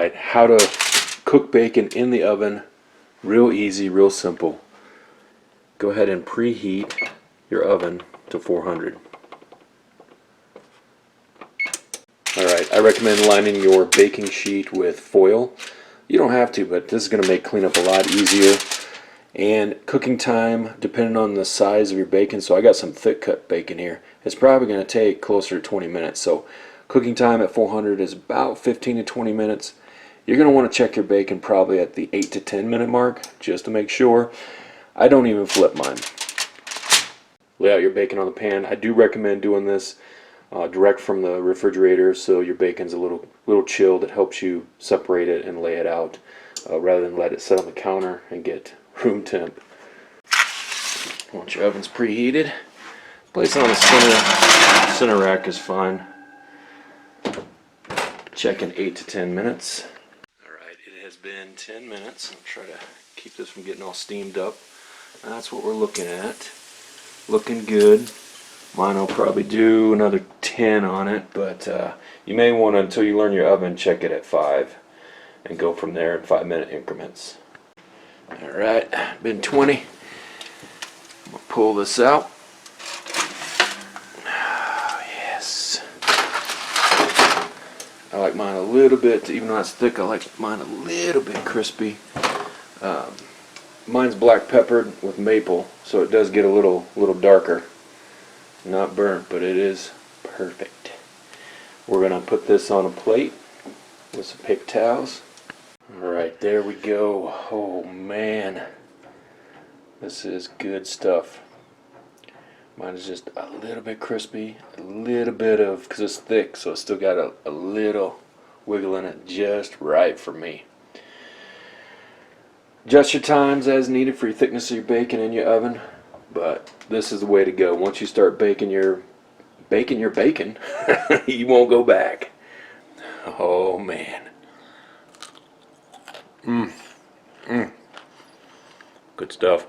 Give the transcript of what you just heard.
Alright, how to cook bacon in the oven. Real easy, real simple. Go ahead and preheat your oven to 400. Alright, I recommend lining your baking sheet with foil. You don't have to, but this is going to make cleanup a lot easier. And cooking time, depending on the size of your bacon, so I got some thick cut bacon here, it's probably going to take closer to 20 minutes. So cooking time at 400 is about 15 to 20 minutes. You're going to want to check your bacon probably at the 8 to 10 minute mark, just to make sure. I don't even flip mine. Lay out your bacon on the pan. I do recommend doing this direct from the refrigerator, so your bacon's a little chilled. It helps you separate it and lay it out rather than let it sit on the counter and get room temp. Once your oven's preheated, place it on the center rack is fine. Check in 8 to 10 minutes. Alright, it has been 10 minutes. I'll try to keep this from getting all steamed up. That's what we're looking at. Looking good. Mine will probably do another 10 on it, but you may want to, until you learn your oven, check it at 5 and go from there in 5-minute increments. Alright, been 20. I'm going to pull this out. Yes. I like mine a little bit, even though it's thick, I like mine a little bit crispy. Mine's black peppered with maple, so it does get a little darker. Not burnt, but it is perfect. We're going to put this on a plate with some paper towels. Alright, there we go. Oh man, this is good stuff. Mine is just a little bit crispy, a little bit of, because it's thick, so it's still got a little wiggle in it, just right for me. Adjust your times as needed for your thickness of your bacon in your oven, but this is the way to go. Once you start baking your bacon, you won't go back. Oh man. Good stuff.